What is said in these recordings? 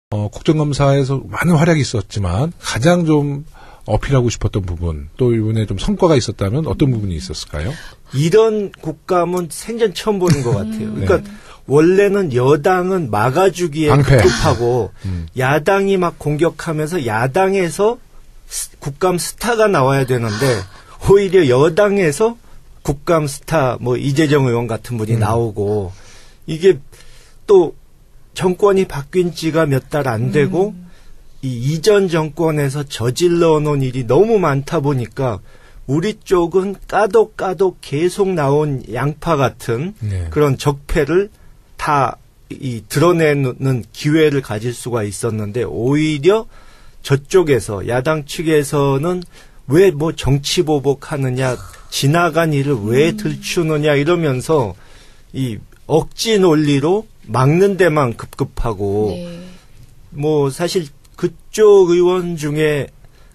국정감사에서 많은 활약이 있었지만 가장 좀 어필하고 싶었던 부분, 또 이번에 좀 성과가 있었다면 어떤 부분이 있었을까요? 이런 국감은 생전 처음 보는 것 같아요. 그러니까 원래는 여당은 막아주기에 급급하고 야당이 막 공격하면서 야당에서 국감 스타가 나와야 되는데 오히려 여당에서 국감 스타 뭐 이재정 의원 같은 분이 나오고 이게 또 정권이 바뀐 지가 몇 달 안 되고 이 이전 정권에서 저질러 놓은 일이 너무 많다 보니까 우리 쪽은 까도 계속 나온 양파 같은 그런 적폐를 다 드러내는 기회를 가질 수가 있었는데 오히려 저쪽에서 야당 측에서는 왜 뭐 정치 보복하느냐 지나간 일을 왜 들추느냐 이러면서 이 억지 논리로 막는 데만 급급하고 뭐 사실 그쪽 의원 중에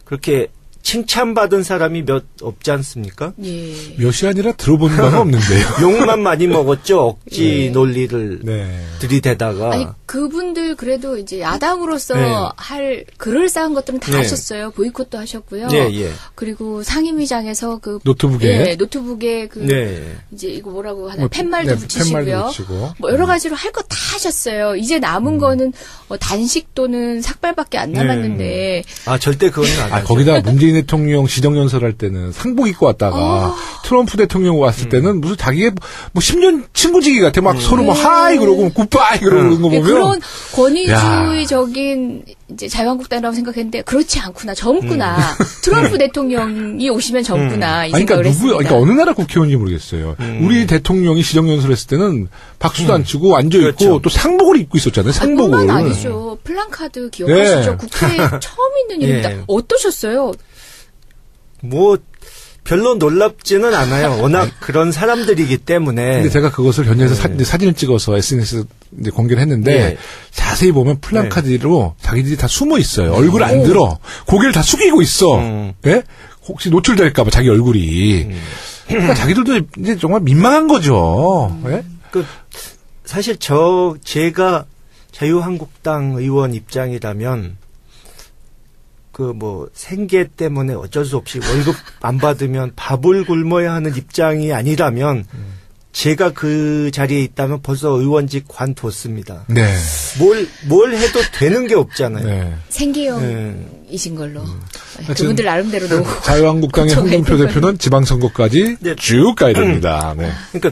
그렇게 칭찬받은 사람이 몇 없지 않습니까? 몇이 아니라 들어본 바가 없는데요. 욕만 많이 먹었죠. 억지 논리를 들이대다가. 아니 그분들 그래도 이제 야당으로서 할 그럴싸한 것들은 다 하셨어요. 보이콧도 하셨고요. 그리고 상임위장에서 그 노트북에 그 이제 이거 뭐라고 하나 팻말도 붙이시고요. 뭐 여러 가지로 할 거 다 하셨어요. 이제 남은 거는 단식 또는 삭발밖에 안 남았는데. 아 절대 그건 안 하죠. 거기다 문재인 대통령 시정연설 할 때는 상복 입고 왔다가 트럼프 대통령 왔을 때는 무슨 자기의 뭐 10년 친구지기 같아. 막 서로 뭐 하이 그러고 굿바이 그러는 거 보면 그런 권위주의적인 이제 자유한국당이라고 생각했는데 그렇지 않구나. 젊구나. 트럼프 대통령이 오시면 젊구나. 이 생각을 했습니다. 그러니까 어느 나라 국회의원인지 모르겠어요. 우리 대통령이 시정연설 했을 때는 박수도 안 치고 앉아있고 또 상복을 입고 있었잖아요. 상복을. 뿐만 아니죠. 플랜카드 기억하시죠? 국회에 처음 있는 일입니다. 어떠셨어요? 뭐 별로 놀랍지는 않아요. 워낙 그런 사람들이기 때문에. 근데 제가 그것을 현장에서 사진을 찍어서 SNS에 이제 공개를 했는데 자세히 보면 플랜카드로 자기들이 다 숨어 있어요. 얼굴 안 들어. 고개를 다 숙이고 있어. 예? 혹시 노출될까봐 자기 얼굴이. 그러니까 자기들도 이제 정말 민망한 거죠. 예? 사실 제가 자유한국당 의원 입장이라면 그 뭐 생계 때문에 어쩔 수 없이 월급 안 받으면 밥을 굶어야 하는 입장이 아니라면 제가 그 자리에 있다면 벌써 의원직 관뒀습니다. 뭘 해도 되는 게 없잖아요. 생계형이신 걸로. 그분들 나름대로 너무 자유한국당의 홍준표 대표는 지방선거까지 쭉 가야 됩니다. 그러니까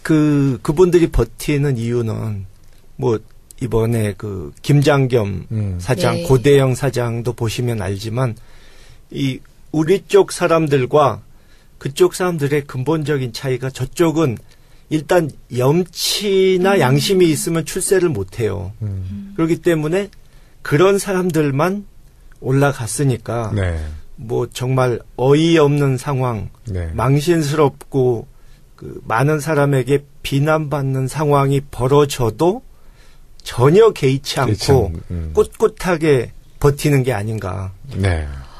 그분들이 버티는 이유는 뭐 이번에 그 김장겸 사장, 고대영 사장도 보시면 알지만 이 우리 쪽 사람들과 그쪽 사람들의 근본적인 차이가 저쪽은 일단 염치나 양심이 있으면 출세를 못 해요. 그렇기 때문에 그런 사람들만 올라갔으니까 뭐 정말 어이없는 상황, 망신스럽고 그 많은 사람에게 비난받는 상황이 벌어져도 전혀 개의치 않고 꿋꿋하게 버티는 게 아닌가.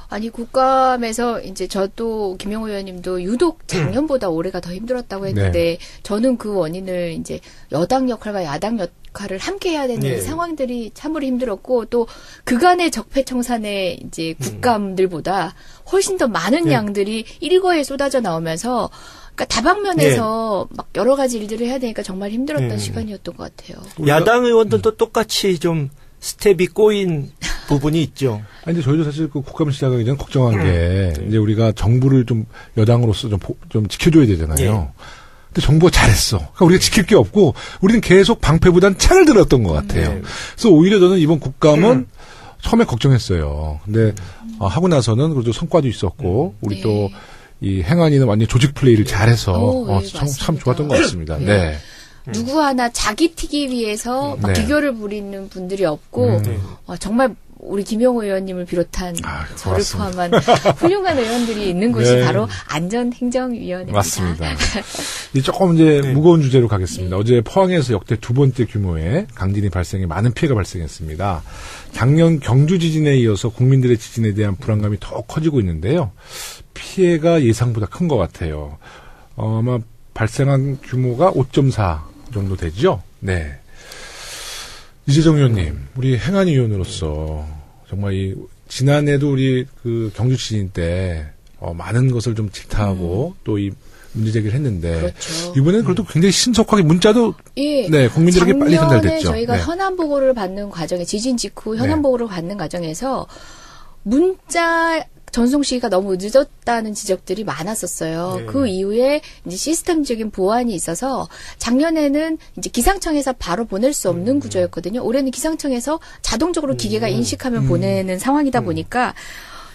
아니 국감에서 이제 저도 김영호 의원님도 유독 작년보다 올해가 더 힘들었다고 했는데 저는 그 원인을 이제 여당 역할과 야당 역할을 함께 해야 되는 상황들이 참으로 힘들었고 또 그간의 적폐청산의 이제 국감들보다 훨씬 더 많은 양들이 일거에 쏟아져 나오면서 그러니까 다방면에서 막 여러 가지 일들을 해야 되니까 정말 힘들었던 시간이었던 것 같아요. 야당 의원들도 똑같이 좀 스텝이 꼬인 부분이 있죠. 아니, 근데 저희도 사실 그 국감을 시작하기 전에 걱정한 게 이제 우리가 정부를 좀 여당으로서 좀 지켜줘야 되잖아요. 근데 정부가 잘했어. 그러니까 우리가 지킬 게 없고 우리는 계속 방패보단 창을 들었던 것 같아요. 그래서 오히려 저는 이번 국감은 처음에 걱정했어요. 근데 하고 나서는 그래도 성과도 있었고 우리 또 이 행안위는 완전 조직 플레이를 잘해서 참 좋았던 것 같습니다. 누구 하나 자기 튀기 위해서 막 기교를 부리는 분들이 없고 정말 우리 김영호 의원님을 비롯한 저를 포함한 훌륭한 의원들이 있는 곳이 바로 안전행정위원회입니다. 맞습니다. 조금 이제 무거운 주제로 가겠습니다. 어제 포항에서 역대 두 번째 규모의 강진이 발생해 많은 피해가 발생했습니다. 작년 경주 지진에 이어서 국민들의 지진에 대한 불안감이 더 커지고 있는데요. 피해가 예상보다 큰 것 같아요. 아마 발생한 규모가 5.4 정도 되죠. 이재정 의원님, 우리 행안위 의원으로서 정말 지난해도 우리 그 경주 지진 때 많은 것을 좀 질타하고 또 이 문제 제기를 했는데 그렇죠. 이번에는 그래도 굉장히 신속하게 문자도 예. 네, 국민들에게 빨리 전달됐죠. 작년에 저희가 네. 현안 보고를 받는 과정에 지진 직후 현안 보고를 받는 과정에서 문자 전송 시기가 너무 늦었다는 지적들이 많았었어요. 네. 그 이후에 이제 시스템적인 보완이 있어서 작년에는 이제 기상청에서 바로 보낼 수 없는 구조였거든요. 올해는 기상청에서 자동적으로 기계가 인식하면 보내는 상황이다 보니까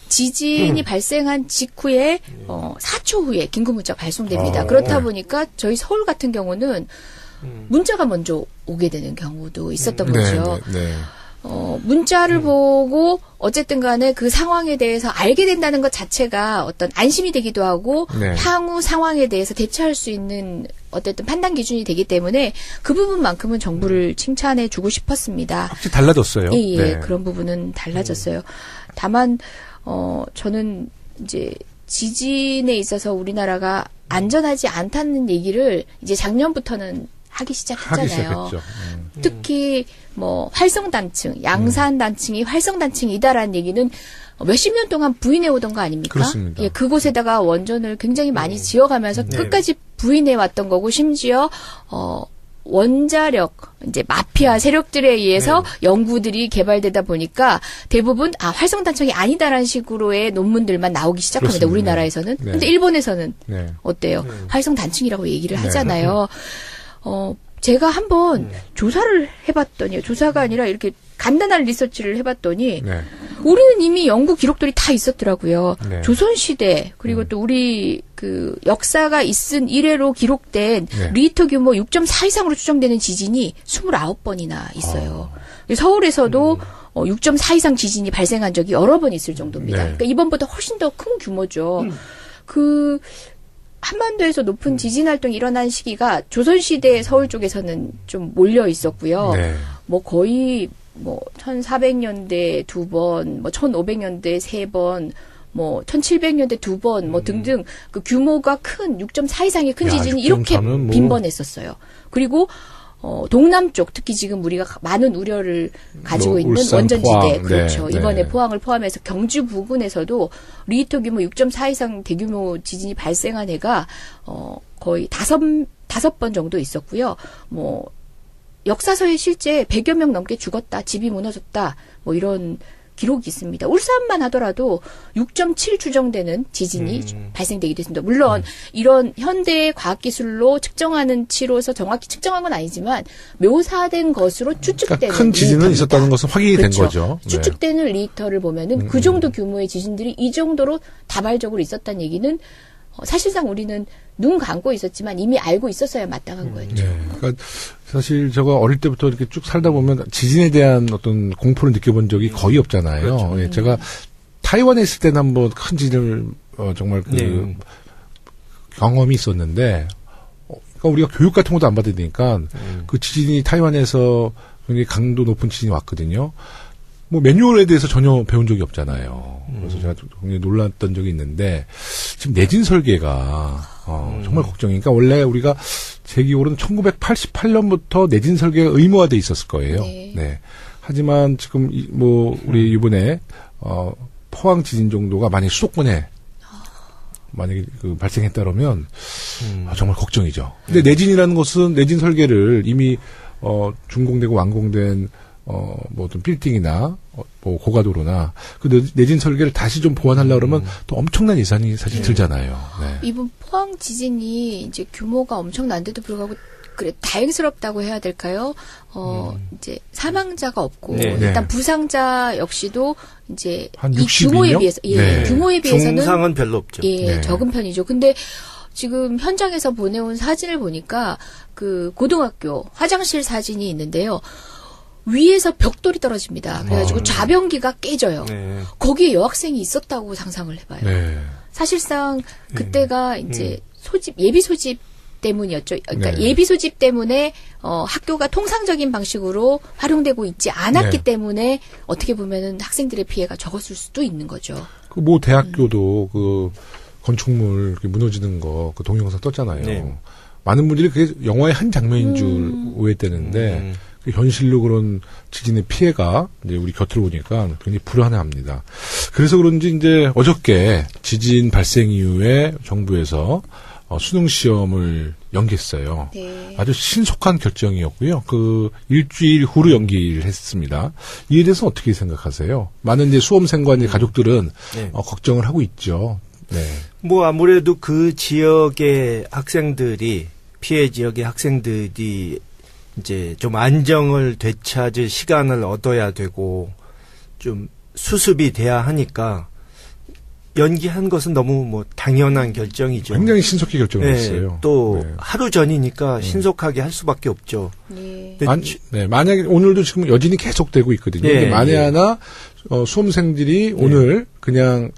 지진이 발생한 직후에 4초 후에 긴급 문자 발송됩니다. 그렇다 보니까 저희 서울 같은 경우는 문자가 먼저 오게 되는 경우도 있었던 거죠. 네. 문자를 보고 어쨌든 간에 그 상황에 대해서 알게 된다는 것 자체가 어떤 안심이 되기도 하고 네. 향후 상황에 대해서 대처할 수 있는 어쨌든 판단 기준이 되기 때문에 그 부분만큼은 정부를 칭찬해 주고 싶었습니다. 확실히 달라졌어요. 예, 네. 그런 부분은 달라졌어요. 다만 저는 이제 지진에 있어서 우리나라가 안전하지 않다는 얘기를 이제 작년부터는 하기 시작했잖아요. 특히 뭐 활성단층, 양산단층이 활성단층이다라는 얘기는 몇십 년 동안 부인해 오던 거 아닙니까? 그렇습니다. 예, 그곳에다가 원전을 굉장히 많이 지어가면서 끝까지 부인해 왔던 거고 심지어 원자력 이제 마피아 세력들에 의해서 연구들이 개발되다 보니까 대부분 활성단층이 아니다라는 식으로의 논문들만 나오기 시작합니다. 그렇습니다. 우리나라에서는. 네. 근데 일본에서는 네. 어때요? 활성단층이라고 얘기를 하잖아요. 제가 한번 조사를 해봤더니 조사가 아니라 이렇게 간단한 리서치를 해봤더니 네. 우리는 이미 연구 기록들이 다 있었더라고요. 네. 조선시대 그리고 또 우리 그 역사가 있은 이래로 기록된 네. 리히터 규모 6.4 이상으로 추정되는 지진이 29번이나 있어요. 서울에서도 6.4 이상 지진이 발생한 적이 여러 번 있을 정도입니다. 네. 그러니까 이번보다 훨씬 더 큰 규모죠. 그 한반도에서 높은 지진 활동이 일어난 시기가 조선시대 서울 쪽에서는 좀 몰려 있었고요. 네. 뭐 거의 1400년대 2번, 1500년대 3번, 1700년대 2번, 등등 그 규모가 큰 6.4 이상의 큰 지진이 이렇게 6.4는 뭐 빈번했었어요. 그리고 동남쪽 특히 지금 우리가 많은 우려를 가지고 있는 울산, 원전지대 포항. 그렇죠. 네. 이번에 네. 포항을 포함해서 경주 부근에서도 리히터 규모 6.4 이상 대규모 지진이 발생한 해가 거의 다섯 번 정도 있었고요. 역사서에 실제 100여 명 넘게 죽었다, 집이 무너졌다, 이런 기록이 있습니다. 울산만 하더라도 6.7 추정되는 지진이 발생되기도 했습니다. 물론 이런 현대의 과학기술로 측정하는 치로서 정확히 측정한 건 아니지만 묘사된 것으로 추측되는 그러니까 큰 지진은 리히터입니다. 있었다는 것은 확인이 그렇죠. 된 거죠. 네. 추측되는 리히터를 보면은 그 정도 규모의 지진들이 이 정도로 다발적으로 있었다는 얘기는 사실상 우리는 눈 감고 있었지만 이미 알고 있었어야 마땅한 거였죠. 네. 그러니까 사실 제가 어릴 때부터 이렇게 쭉 살다 보면 지진에 대한 어떤 공포를 느껴본 적이 거의 없잖아요. 그렇죠. 예, 제가 타이완에 있을 때는 한번 큰 지진을 정말 경험이 있었는데, 그러니까 우리가 교육 같은 것도 안 받으니까 그 지진이 타이완에서 굉장히 강도 높은 지진이 왔거든요. 매뉴얼에 대해서 전혀 배운 적이 없잖아요. 그래서 제가 굉장히 놀랐던 적이 있는데, 지금 내진 설계가, 정말 걱정이니까, 원래 우리가 제 기억으로는 1988년부터 내진 설계가 의무화돼 있었을 거예요. 네. 하지만 지금, 우리 이번에, 포항 지진 정도가 만약에 수도권에, 만약에 발생했다면, 정말 걱정이죠. 근데 내진이라는 것은 내진 설계를 이미, 준공되고 완공된 어떤 빌딩이나, 고가도로나, 그 내진 설계를 다시 좀 보완하려고 그러면 또 엄청난 예산이 사실 들잖아요. 네. 이번 포항 지진이 이제 규모가 엄청난데도 불구하고, 그래, 다행스럽다고 해야 될까요? 이제 사망자가 없고, 일단 부상자 역시도 이제 한 이 60 규모에 이요? 비해서, 네. 규모에 비해서는. 중상은 별로 없죠. 네. 적은 편이죠. 근데 지금 현장에서 보내온 사진을 보니까 그 고등학교 화장실 사진이 있는데요. 위에서 벽돌이 떨어집니다. 그래가지고 좌변기가 깨져요. 네. 거기에 여학생이 있었다고 상상을 해봐요. 네. 사실상 그때가 이제 예비 소집 때문이었죠. 그러니까 네. 예비 소집 때문에 학교가 통상적인 방식으로 활용되고 있지 않았기 네. 때문에 어떻게 보면은 학생들의 피해가 적었을 수도 있는 거죠. 그 대학교도 그 건축물 이렇게 무너지는 거 그 동영상 떴잖아요. 네. 많은 분들이 그게 영화의 한 장면인 줄 오해되는데 현실로 그런 지진의 피해가 이제 우리 곁을 오니까 굉장히 불안해합니다. 그래서 그런지 이제 어저께 지진 발생 이후에 정부에서 수능 시험을 연기했어요. 네. 아주 신속한 결정이었고요. 그 일주일 후로 연기를 했습니다. 이에 대해서 어떻게 생각하세요? 많은 이제 수험생과 이제 가족들은 네. 걱정을 하고 있죠. 네. 뭐 아무래도 그 지역의 학생들이 피해 지역의 학생들이 이제 좀 안정을 되찾을 시간을 얻어야 되고 좀 수습이 돼야 하니까 연기한 것은 너무 뭐 당연한 결정이죠. 굉장히 신속히 결정했어요. 네, 또 하루 전이니까 신속하게 할 수밖에 없죠. 네. 만약에 오늘도 지금 여진이 계속되고 있거든요. 네, 만에 네. 하나 수험생들이 오늘 그냥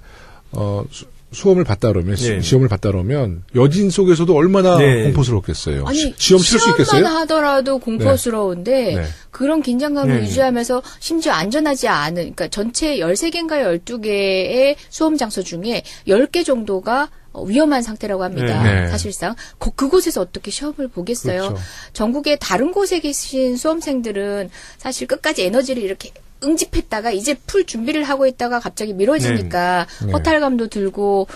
수험을 받다 그러면 시험을 받다 그러면 여진 속에서도 얼마나 공포스럽겠어요. 아니, 시험 치를 수 있겠어요? 시험만 하더라도 공포스러운데 네. 그런 긴장감을 유지하면서 심지어 안전하지 않은 그러니까 전체 13개인가 12개의 수험 장소 중에 10개 정도가 위험한 상태라고 합니다. 네. 사실상 그곳에서 어떻게 시험을 보겠어요. 그렇죠. 전국의 다른 곳에 계신 수험생들은 사실 끝까지 에너지를 이렇게 응집했다가 이제 풀 준비를 하고 있다가 갑자기 미뤄지니까 허탈감도 들고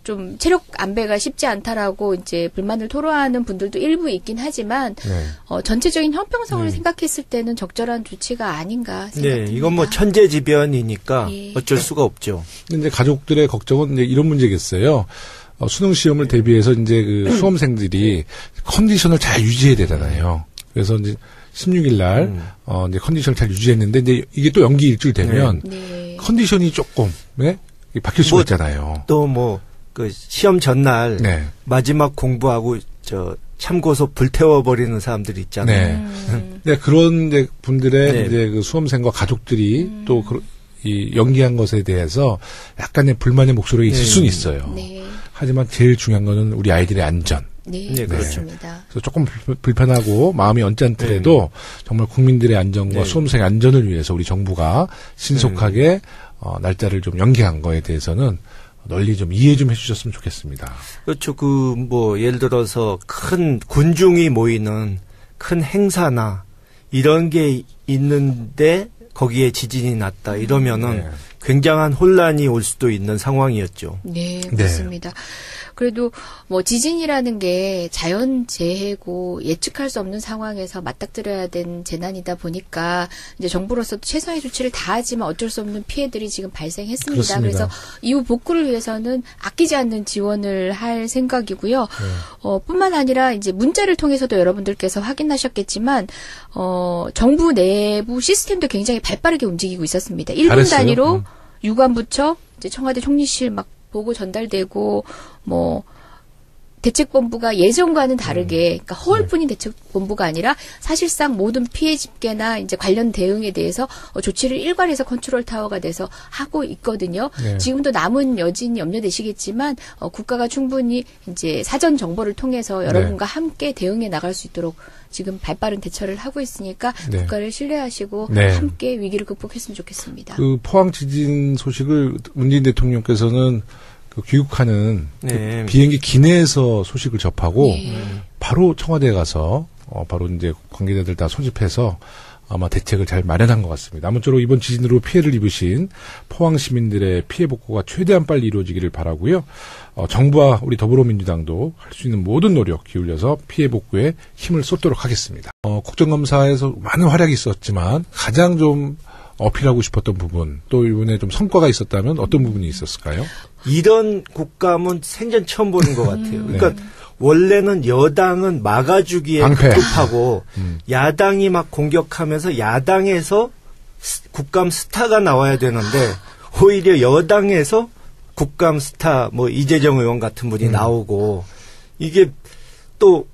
좀 체력 안배가 쉽지 않다라고 이제 불만을 토로하는 분들도 일부 있긴 하지만 전체적인 형평성을 생각했을 때는 적절한 조치가 아닌가 생각합니다. 네, 이건 뭐 천재지변이니까 어쩔 수가 없죠. 근데 가족들의 걱정은 이제 이런 문제겠어요. 수능 시험을 대비해서 이제 그 수험생들이 컨디션을 잘 유지해야 되잖아요. 그래서 이제 16일 날 이제 컨디션을 잘 유지했는데 이제 이게 또 연기 일주일 되면 컨디션이 조금 바뀔 수가 있잖아요. 또 뭐 그 시험 전날 마지막 공부하고 참고서 불태워 버리는 사람들이 있잖아요. 네, 그런 이제 분들의 이제 그 수험생과 가족들이 또 이 연기한 것에 대해서 약간의 불만의 목소리가 있을 수는 있어요. 하지만 제일 중요한 거는 우리 아이들의 안전. 네, 그렇습니다. 그래서 조금 불편하고 마음이 언짢더라도 정말 국민들의 안전과 수험생의 안전을 위해서 우리 정부가 신속하게 날짜를 좀 연기한 거에 대해서는 널리 좀 이해 좀 해주셨으면 좋겠습니다. 그렇죠. 뭐 예를 들어서 큰 군중이 모이는 큰 행사나 이런 게 있는데 거기에 지진이 났다 이러면은 굉장한 혼란이 올 수도 있는 상황이었죠. 네, 맞습니다. 그래도 뭐 지진이라는 게 자연재해고 예측할 수 없는 상황에서 맞닥뜨려야 된 재난이다 보니까 이제 정부로서도 최선의 조치를 다하지만 어쩔 수 없는 피해들이 지금 발생했습니다. 그렇습니다. 그래서 이후 복구를 위해서는 아끼지 않는 지원을 할 생각이고요. 뿐만 아니라 이제 문자를 통해서도 여러분들께서 확인하셨겠지만 정부 내부 시스템도 굉장히 발빠르게 움직이고 있었습니다. 1분 단위로 유관부처, 이제 청와대 총리실 막 보고 전달되고 뭐 대책본부가 예전과는 다르게 그러니까 허울뿐인 대책본부가 아니라 사실상 모든 피해 집계나 이제 관련 대응에 대해서 조치를 일괄해서 컨트롤 타워가 돼서 하고 있거든요. 지금도 남은 여진이 염려되시겠지만 국가가 충분히 이제 사전 정보를 통해서 여러분과 함께 대응해 나갈 수 있도록 지금 발빠른 대처를 하고 있으니까 국가를 신뢰하시고 함께 위기를 극복했으면 좋겠습니다. 그 포항 지진 소식을 문재인 대통령께서는 그 귀국하는 그 비행기 기내에서 소식을 접하고 바로 청와대에 가서 바로 이제 관계자들 다 소집해서 아마 대책을 잘 마련한 것 같습니다. 아무쪼록 이번 지진으로 피해를 입으신 포항 시민들의 피해 복구가 최대한 빨리 이루어지기를 바라고요. 정부와 우리 더불어민주당도 할 수 있는 모든 노력 기울여서 피해 복구에 힘을 쏟도록 하겠습니다. 국정감사에서 많은 활약이 있었지만 가장 좀 어필하고 싶었던 부분, 또 이번에 좀 성과가 있었다면 어떤 부분이 있었을까요? 이런 국감은 생전 처음 보는 것 같아요. 그러니까 원래는 여당은 막아주기에 급급하고 야당이 막 공격하면서 야당에서 국감 스타가 나와야 되는데 오히려 여당에서 국감 스타 뭐 이재정 의원 같은 분이 나오고 이게 또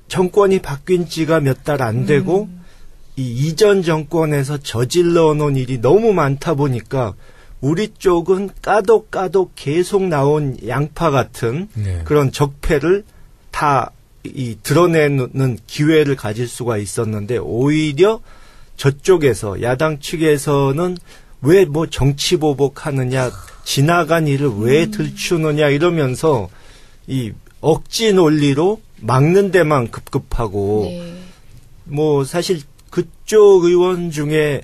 정권이 바뀐 지가 몇 달 안 되고 이 이전 정권에서 저질러 놓은 일이 너무 많다 보니까 우리 쪽은 까도 계속 나온 양파 같은 그런 적폐를 다 드러내는 기회를 가질 수가 있었는데 오히려 저쪽에서 야당 측에서는 왜 뭐 정치 보복하느냐 지나간 일을 왜 들추느냐 이러면서 이 억지 논리로 막는 데만 급급하고 뭐 사실 그쪽 의원 중에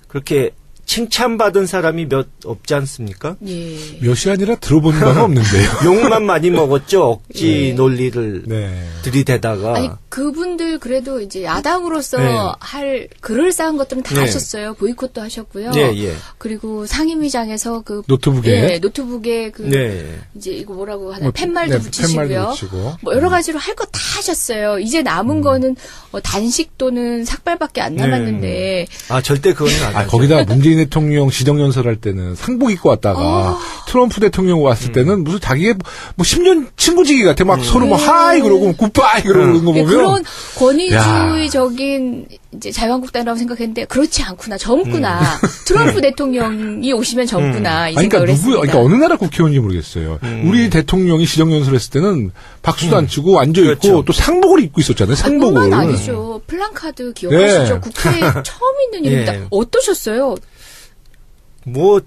그렇게 칭찬받은 사람이 몇 없지 않습니까? 예. 몇이 아니라 들어본 바가 없는데요. 욕만 많이 먹었죠. 억지 예. 논리를 네. 들이대다가. 아니 그분들 그래도 이제 야당으로서 네. 할 그럴싸한 것들은 다 네. 하셨어요. 보이콧도 하셨고요. 예, 예. 그리고 상임위장에서 그 노트북에 예, 노트북에 그 네. 이제 이거 뭐라고 하나 뭐, 팻말도 네, 붙이시고요. 팻말도 붙이고. 뭐 여러 가지로 할 거 다 하셨어요. 이제 남은 거는 단식 또는 삭발밖에 안 남았는데 아, 절대 그건 안 하죠. 거기다 문재인 대통령 시정연설 할 때는 상복 입고 왔다가 트럼프 대통령 왔을 때는 무슨 자기의 뭐 10년 친구지기 같아. 막 서로 막 하이 그러고 굿바이 그러는 거 보면. 그런 권위주의적인 이제 자유한국당이라고 생각했는데 그렇지 않구나. 젊구나. 트럼프 대통령이 오시면 젊구나. 이 아니, 그러니까 생각을 했습니다. 그러니까 어느 나라 국회의원인지 모르겠어요. 우리 대통령이 시정연설 했을 때는 박수도 안 치고 앉아 있고 그렇죠. 또 상복을 입고 있었잖아요. 상복을. 뿐만 아니죠. 플랜카드 기억하시죠? 네. 국회에 처음 있는 일입니다. 예. 어떠셨어요? 뭐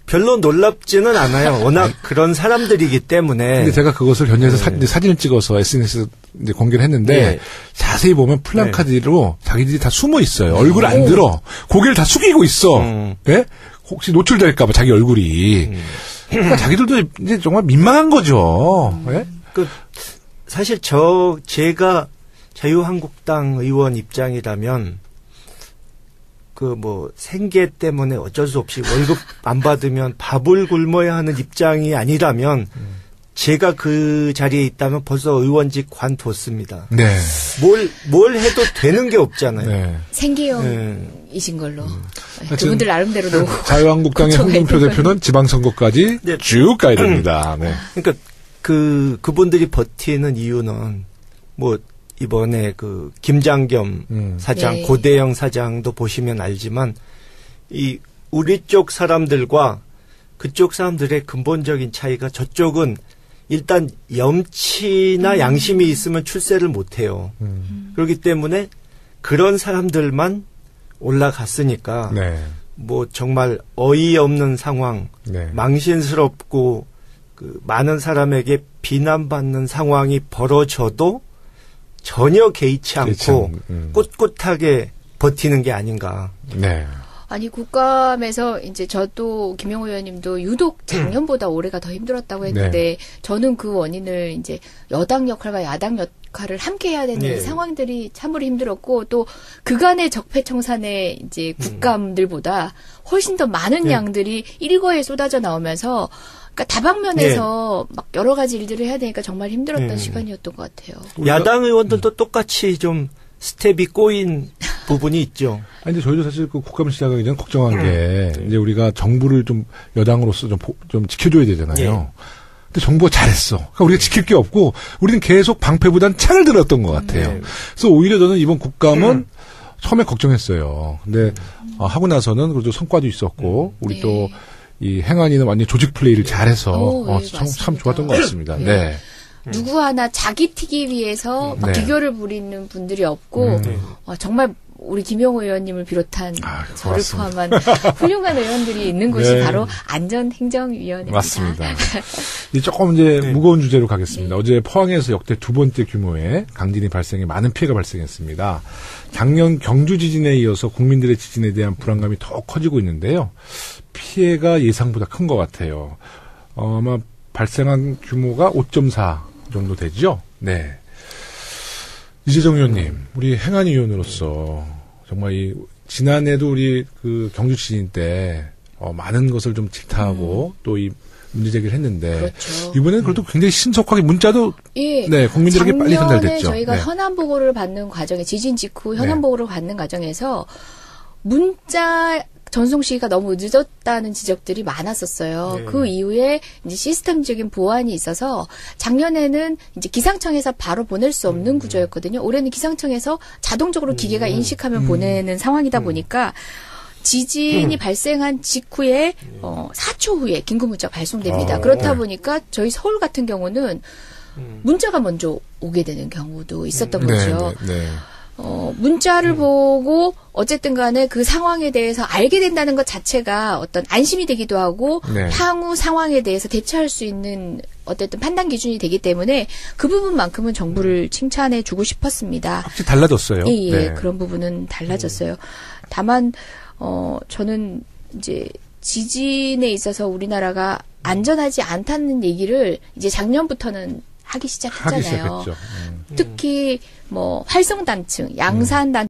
별로 놀랍지는 않아요. 워낙 그런 사람들이기 때문에. 근데 제가 그것을 현장에서 사진을 찍어서 SNS에 이제 공개를 했는데 네. 자세히 보면 플랜카드로 자기들이 다 숨어 있어요. 얼굴 안 들어. 고개를 다 숙이고 있어. 예? 혹시 노출될까봐 자기 얼굴이. 그러니까 자기들도 이제 정말 민망한 거죠. 예? 그 사실 제가 자유한국당 의원 입장이라면 그 뭐 생계 때문에 어쩔 수 없이 월급 안 받으면 밥을 굶어야 하는 입장이 아니라면 제가 그 자리에 있다면 벌써 의원직 관뒀습니다. 네. 뭘 해도 되는 게 없잖아요. 네. 생계형이신 걸로. 하여튼 그분들 나름대로 노고. 자유한국당의 홍준표 대표는 지방선거까지 네. 쭉 가야 됩니다. 네. 그러니까 그분들이 버티는 이유는 뭐 이번에 그 김장겸 사장, 네. 고대영 사장도 보시면 알지만 이 우리 쪽 사람들과 그쪽 사람들의 근본적인 차이가 저쪽은 일단 염치나 양심이 있으면 출세를 못 해요. 그렇기 때문에 그런 사람들만 올라갔으니까 네. 뭐 정말 어이없는 상황, 네. 망신스럽고 그 많은 사람에게 비난받는 상황이 벌어져도 전혀 개의치 않고 꿋꿋하게 버티는 게 아닌가. 네. 아니 국감에서 이제 저도 김영호 의원님도 유독 작년보다 올해가 더 힘들었다고 했는데 저는 그 원인을 이제 여당 역할과 야당 역할을 함께 해야 되는 네. 상황들이 참으로 힘들었고 또 그간의 적폐청산의 이제 국감들보다 훨씬 더 많은 양들이 일거에 쏟아져 나오면서 그러니까 다방면에서 막 여러 가지 일들을 해야 되니까 정말 힘들었던 시간이었던 것 같아요. 야당 의원들도 똑같이 좀 스텝이 꼬인 부분이 있죠. 아니, 근데 저희도 사실 그 국감 시작하기 전에 걱정한 게 이제 우리가 정부를 좀 여당으로서 좀 지켜줘야 되잖아요. 근데 정부가 잘했어. 그러니까 우리가 지킬 게 없고 우리는 계속 방패보단 창을 들었던 것 같아요. 그래서 오히려 저는 이번 국감은 처음에 걱정했어요. 근데 하고 나서는 그래도 성과도 있었고 우리 또 이 행안위는 완전 조직 플레이를 잘해서 참 좋았던 것 같습니다. 네. 누구 하나 자기 튀기 위해서 막 기교를 부리는 분들이 없고 정말 우리 김영호 의원님을 비롯한 저를 포함한 훌륭한 의원들이 있는 곳이 바로 안전행정위원회입니다. 맞습니다. 조금 이제 무거운 주제로 가겠습니다. 어제 포항에서 역대 두 번째 규모의 강진이 발생해 많은 피해가 발생했습니다. 작년 경주 지진에 이어서 국민들의 지진에 대한 불안감이 더 커지고 있는데요. 피해가 예상보다 큰 것 같아요. 아마 발생한 규모가 5.4 정도 되죠? 네. 이재정 의원님, 우리 행안위 의원으로서 정말 지난해도 우리 그 경주 지진 때 많은 것을 좀 질타하고 또 이 문제 제기를 했는데 그렇죠. 이번에는 그래도 굉장히 신속하게 문자도 국민들에게 빨리 전달됐죠. 작년에 저희가 현안 보고를 받는 과정에 지진 직후 현안 보고를 받는 과정에서 문자 전송 시기가 너무 늦었다는 지적들이 많았었어요. 그 이후에 이제 시스템적인 보완이 있어서 작년에는 이제 기상청에서 바로 보낼 수 없는 구조였거든요. 올해는 기상청에서 자동적으로 기계가 인식하면 보내는 상황이다 보니까 지진이 발생한 직후에 4초 후에 긴급 문자가 발송됩니다. 그렇다 보니까 저희 서울 같은 경우는 문자가 먼저 오게 되는 경우도 있었던 거죠. 문자를 보고 어쨌든 간에 그 상황에 대해서 알게 된다는 것 자체가 어떤 안심이 되기도 하고 네. 향후 상황에 대해서 대처할 수 있는 어쨌든 판단 기준이 되기 때문에 그 부분만큼은 정부를 칭찬해 주고 싶었습니다. 확실히 달라졌어요. 예, 네. 그런 부분은 달라졌어요. 다만 저는 이제 지진에 있어서 우리나라가 안전하지 않다는 얘기를 이제 작년부터는 하기 시작했잖아요. 하기 시작했죠. 특히 뭐 활성단층, 양산단층